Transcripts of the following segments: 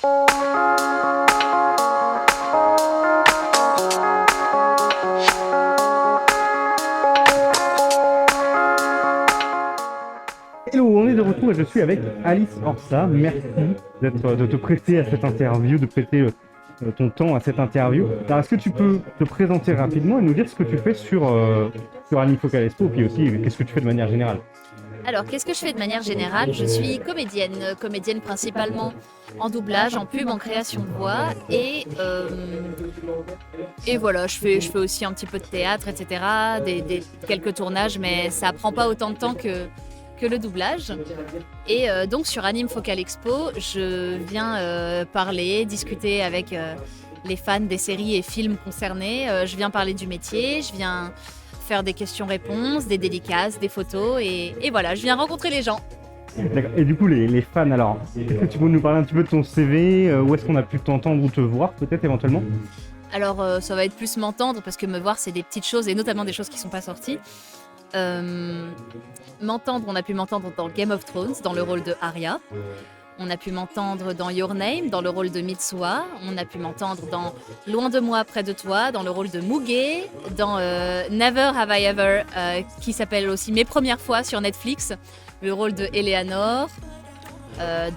Hello, on est de retour et je suis avec Alice Orsa. Merci de te prêter à cette interview, de prêter ton temps à cette interview. Alors, est-ce que tu peux te présenter rapidement et nous dire ce que tu fais sur Anime Focal Expo, puis aussi qu'est-ce que tu fais de manière générale? Alors, qu'est-ce que je fais de manière générale? Je suis comédienne principalement en doublage, en pub, en création de voix et voilà, je fais aussi un petit peu de théâtre, etc., quelques tournages, mais ça prend pas autant de temps que le doublage. Et donc sur Anime Focal Expo, je viens discuter avec les fans des séries et films concernés. Je viens parler du métier, je viens faire des questions-réponses, des dédicaces, des photos et voilà, je viens rencontrer les gens. D'accord. Et du coup, les fans, alors, est-ce que tu peux nous parler un petit peu de ton CV, où est-ce qu'on a pu t'entendre ou te voir peut-être éventuellement? Alors ça va être plus m'entendre parce que me voir c'est des petites choses et notamment des choses qui sont pas sorties. M'entendre, on a pu m'entendre dans Game of Thrones, dans le rôle de Arya. On a pu m'entendre dans Your Name, dans le rôle de Mitsuha. On a pu m'entendre dans Loin de moi, près de toi, dans le rôle de Muge. Dans Never Have I Ever, qui s'appelle aussi Mes premières fois sur Netflix, le rôle de Eleanor.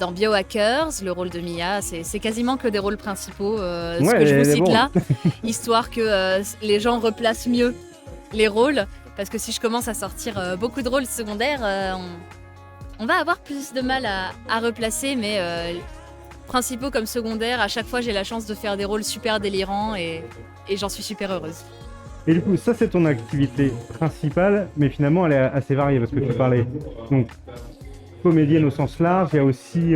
Dans Biohackers, le rôle de Mia. C'est quasiment que des rôles principaux, ce que je vous cite là, histoire que les gens replacent mieux les rôles. Parce que si je commence à sortir beaucoup de rôles secondaires, on va avoir plus de mal à replacer, mais principaux comme secondaires, à chaque fois j'ai la chance de faire des rôles super délirants et j'en suis super heureuse. Et du coup, ça c'est ton activité principale, mais finalement elle est assez variée parce que tu parlais donc comédienne au sens large, il y a aussi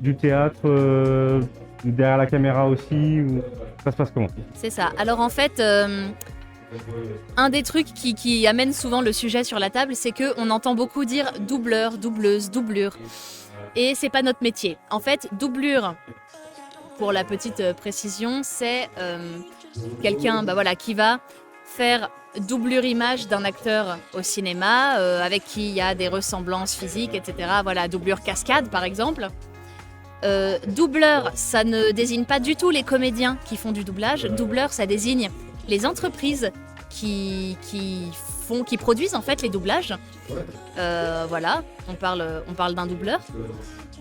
du théâtre derrière la caméra aussi, ou ça se passe comment? C'est ça. Alors en fait, un des trucs qui amène souvent le sujet sur la table, c'est qu'on entend beaucoup dire doubleur, doubleuse, doublure. Et c'est pas notre métier. En fait, doublure, pour la petite précision, c'est quelqu'un qui va faire doublure image d'un acteur au cinéma, avec qui il y a des ressemblances physiques, etc. Voilà, doublure cascade par exemple. Doubleur, ça ne désigne pas du tout les comédiens qui font du doublage. Doubleur, ça désigne les entreprises qui produisent en fait les doublages. Voilà, on parle d'un doubleur.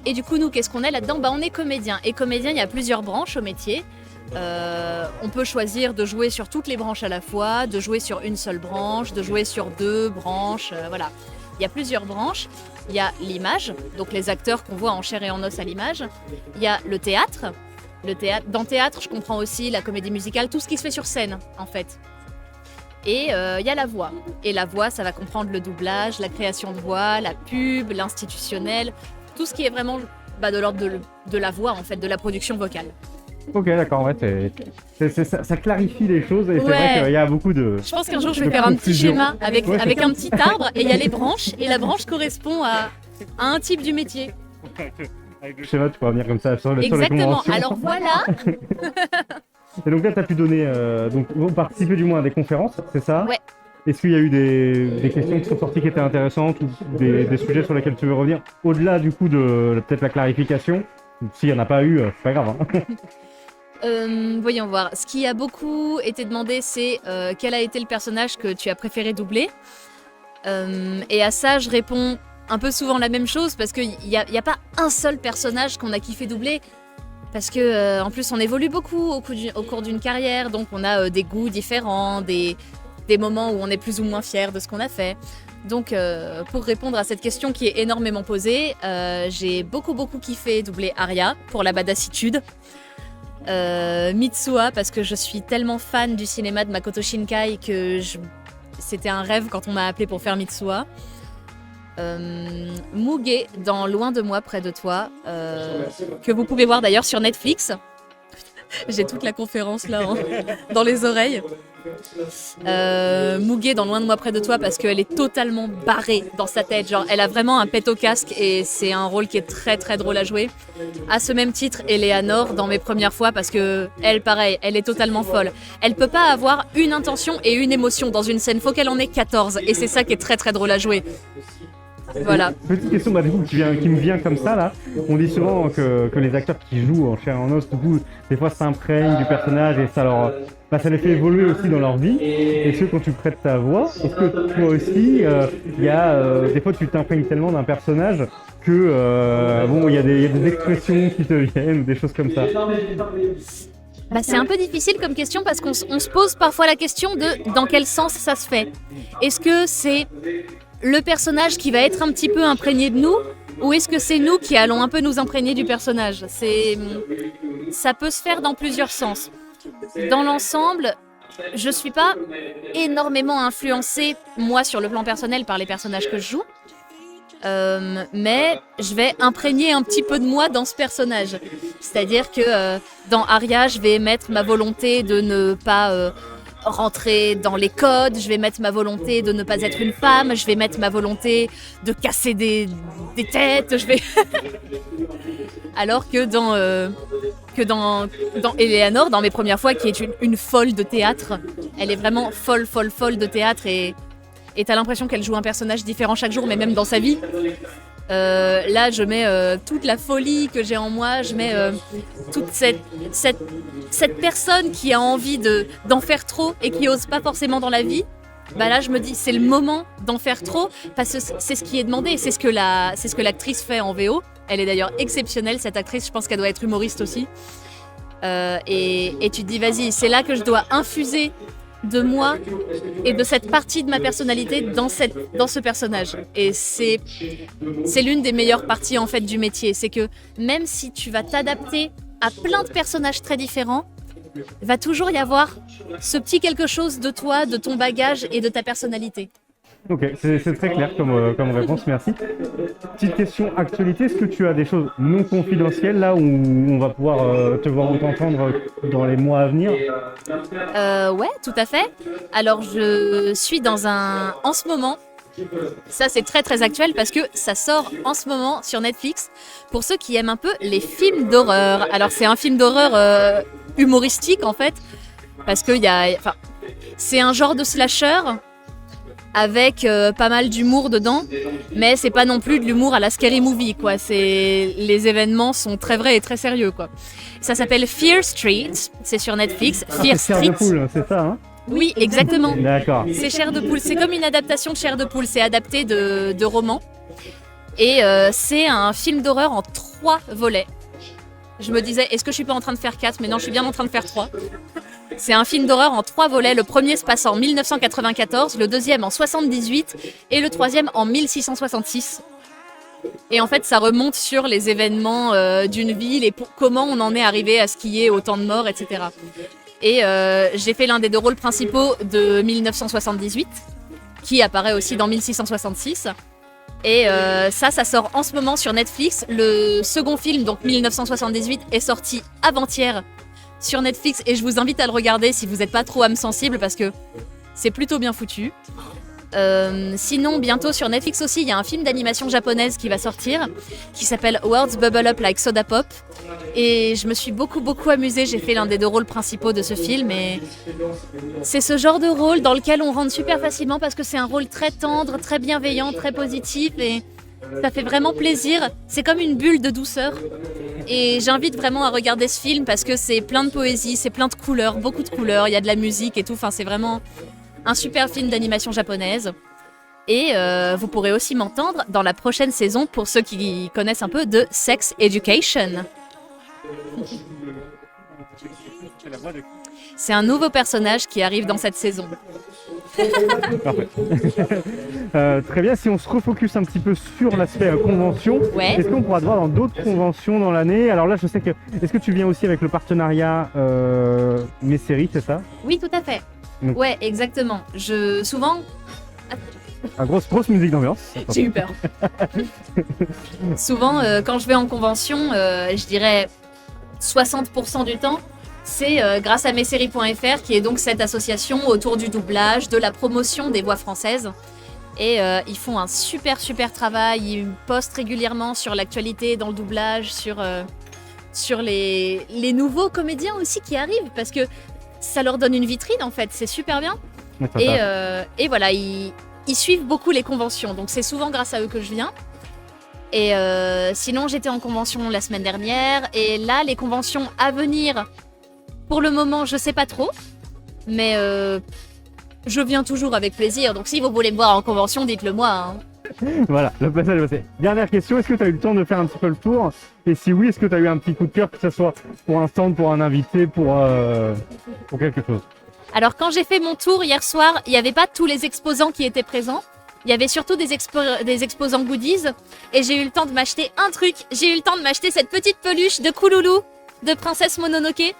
Et du coup, nous, qu'est-ce qu'on est là-dedans? On est comédien. Et comédien, il y a plusieurs branches au métier. On peut choisir de jouer sur toutes les branches à la fois, de jouer sur une seule branche, de jouer sur deux branches. Voilà, il y a plusieurs branches. Il y a l'image, donc les acteurs qu'on voit en chair et en os à l'image. Il y a le théâtre. Dans le théâtre, je comprends aussi la comédie musicale, tout ce qui se fait sur scène, en fait. Et il y a la voix. Et la voix, ça va comprendre le doublage, la création de voix, la pub, l'institutionnel, tout ce qui est vraiment de l'ordre de la voix, en fait, de la production vocale. Ok, d'accord, ouais, ça clarifie les choses et c'est vrai qu'il y a beaucoup de... Je pense qu'un jour, je vais faire un petit schéma avec un petit arbre et il y a les branches et la branche correspond à un type du métier. Avec le schéma, tu pourras venir comme ça sur les conventions. Exactement, alors voilà. Et donc là, tu as pu donner, participer du moins à des conférences, c'est ça? Ouais. Est-ce qu'il y a eu des questions qui sont sorties qui étaient intéressantes ou des sujets sur lesquels tu veux revenir? Au-delà du coup de peut-être la clarification, s'il n'y en a pas eu, c'est pas grave. Voyons voir. Ce qui a beaucoup été demandé, c'est quel a été le personnage que tu as préféré doubler. Et à ça, je réponds un peu souvent la même chose parce qu'il n'y a pas un seul personnage qu'on a kiffé doubler. Parce que en plus, on évolue beaucoup au cours d'une carrière, donc on a des goûts différents, des moments où on est plus ou moins fier de ce qu'on a fait. Donc, pour répondre à cette question qui est énormément posée, j'ai beaucoup kiffé doubler Arya pour la badassitude. Mitsuha parce que je suis tellement fan du cinéma de Makoto Shinkai que c'était un rêve quand on m'a appelé pour faire Mitsuha. Muge dans Loin de moi, près de toi, que vous pouvez voir d'ailleurs sur Netflix. J'ai toute la conférence là dans les oreilles. Muge dans Loin de moi, près de toi parce qu'elle est totalement barrée dans sa tête. Genre, elle a vraiment un pet au casque et c'est un rôle qui est très très drôle à jouer. À ce même titre, Eleanor dans Mes premières fois parce que elle, pareil, elle est totalement folle. Elle peut pas avoir une intention et une émotion dans une scène. Faut qu'elle en ait 14 et c'est ça qui est très très drôle à jouer. Voilà. Petite question du coup, qui me vient comme ça là. On dit souvent que les acteurs qui jouent en chair et en os, du coup, des fois s'imprègnent du personnage et ça les fait évoluer aussi dans leur vie. Est-ce que quand tu prêtes ta voix, est-ce que toi aussi, des fois tu t'imprègnes tellement d'un personnage que il y a des expressions qui te viennent, des choses comme ça. C'est un peu difficile comme question parce qu'on se pose parfois la question de dans quel sens ça se fait. Est-ce que c'est le personnage qui va être un petit peu imprégné de nous ou est-ce que c'est nous qui allons un peu nous imprégner du personnage ? Ça peut se faire dans plusieurs sens. Dans l'ensemble, je ne suis pas énormément influencée, moi, sur le plan personnel, par les personnages que je joue. Mais je vais imprégner un petit peu de moi dans ce personnage. C'est-à-dire que dans Aria, je vais mettre ma volonté de ne pas rentrer dans les codes, je vais mettre ma volonté de ne pas être une femme, je vais mettre ma volonté de casser des têtes, alors que dans Eleanor, dans mes premières fois, qui est une folle de théâtre, elle est vraiment folle de théâtre et t'as l'impression qu'elle joue un personnage différent chaque jour, mais même dans sa vie. Là, je mets toute la folie que j'ai en moi, je mets toute cette personne qui a envie d'en faire trop et qui n'ose pas forcément dans la vie. Là, je me dis, c'est le moment d'en faire trop, parce que c'est ce qui est demandé, c'est ce que l'actrice fait en VO. Elle est d'ailleurs exceptionnelle, cette actrice, je pense qu'elle doit être humoriste aussi. Et tu te dis, vas-y, c'est là que je dois infuser de moi et de cette partie de ma personnalité dans ce personnage. Et c'est l'une des meilleures parties en fait du métier, c'est que même si tu vas t'adapter à plein de personnages très différents, il va toujours y avoir ce petit quelque chose de toi, de ton bagage et de ta personnalité. Ok, c'est très clair comme réponse, merci. Petite question actualité, est-ce que tu as des choses non confidentielles là où on va pouvoir te voir ou t'entendre dans les mois à venir ? Ouais, tout à fait. Alors je suis en ce moment, ça c'est très très actuel parce que ça sort en ce moment sur Netflix pour ceux qui aiment un peu les films d'horreur. Alors c'est un film d'horreur humoristique en fait, parce que c'est un genre de slasher avec pas mal d'humour dedans, mais c'est pas non plus de l'humour à la Scary Movie, quoi. Les événements sont très vrais et très sérieux, quoi. Ça s'appelle Fear Street, c'est sur Netflix. Fear Chair Street. de poule, c'est ça, hein ? Oui, exactement. D'accord. C'est Chair de poule, c'est comme une adaptation de Chair de poule, c'est adapté de romans. Et c'est un film d'horreur en 3 volets. Je me disais, est-ce que je suis pas en train de faire 4 ? Mais non, je suis bien en train de faire 3. C'est un film d'horreur en 3 volets. Le premier se passe en 1994, le deuxième en 78 et le troisième en 1666. Et en fait, ça remonte sur les événements d'une ville et comment on en est arrivé à ce qu'il y ait autant de morts, etc. Et j'ai fait l'un des 2 rôles principaux de 1978, qui apparaît aussi dans 1666. Et ça sort en ce moment sur Netflix. Le second film, donc 1978, est sorti avant-hier sur Netflix et je vous invite à le regarder si vous n'êtes pas trop âme sensible parce que c'est plutôt bien foutu. Sinon, bientôt sur Netflix aussi, il y a un film d'animation japonaise qui va sortir qui s'appelle Words Bubble Up Like Soda Pop. Et je me suis beaucoup amusée. J'ai fait l'un des 2 rôles principaux de ce film et c'est ce genre de rôle dans lequel on rentre super facilement parce que c'est un rôle très tendre, très bienveillant, très positif et ça fait vraiment plaisir. C'est comme une bulle de douceur. Et j'invite vraiment à regarder ce film parce que c'est plein de poésie, c'est plein de couleurs, beaucoup de couleurs, il y a de la musique et tout. Enfin, c'est vraiment un super film d'animation japonaise. Et vous pourrez aussi m'entendre dans la prochaine saison pour ceux qui connaissent un peu de Sex Education. C'est un nouveau personnage qui arrive dans cette saison. Parfait. Très bien, si on se refocus un petit peu sur l'aspect convention, Ouais. Est-ce qu'on pourra te voir dans d'autres conventions dans l'année ? Alors là, je sais que... Est-ce que tu viens aussi avec le partenariat Mes Séries, c'est ça ? Oui, tout à fait. Donc. Ouais, exactement. Souvent... Grosse musique d'ambiance. J'ai eu peur. Souvent, quand je vais en convention, je dirais 60% du temps, c'est grâce à messeries.fr qui est donc cette association autour du doublage, de la promotion des voix françaises. Et ils font un super travail, ils postent régulièrement sur l'actualité dans le doublage, sur les nouveaux comédiens aussi qui arrivent, parce que ça leur donne une vitrine en fait, c'est super bien. Et voilà, ils suivent beaucoup les conventions, donc c'est souvent grâce à eux que je viens. Et sinon, j'étais en convention la semaine dernière, et là, les conventions à venir, pour le moment, je sais pas trop, mais je viens toujours avec plaisir. Donc si vous voulez me voir en convention, dites-le moi. Hein. Voilà, le passage est passé. Dernière question, est-ce que tu as eu le temps de faire un petit peu le tour? Et si oui, est-ce que tu as eu un petit coup de cœur, que ce soit pour un stand, pour un invité, pour quelque chose? Alors quand j'ai fait mon tour hier soir, il n'y avait pas tous les exposants qui étaient présents. Il y avait surtout des exposants goodies. Et j'ai eu le temps de m'acheter un truc. J'ai eu le temps de m'acheter cette petite peluche de Kouloulou, de Princesse Mononoke.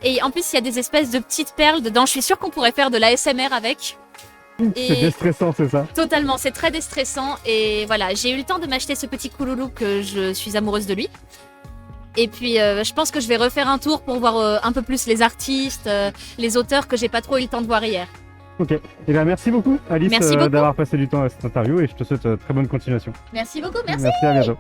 Et en plus, il y a des espèces de petites perles dedans. Je suis sûre qu'on pourrait faire de l'ASMR avec. C'est déstressant, c'est ça? Totalement, c'est très déstressant. Et voilà, j'ai eu le temps de m'acheter ce petit Kouloulou que je suis amoureuse de lui. Et puis, je pense que je vais refaire un tour pour voir un peu plus les artistes, les auteurs que j'ai pas trop eu le temps de voir hier. Ok, et bien merci beaucoup Alice Merci beaucoup. d'avoir passé du temps à cette interview et je te souhaite très bonne continuation. Merci beaucoup, merci. Merci, à bientôt.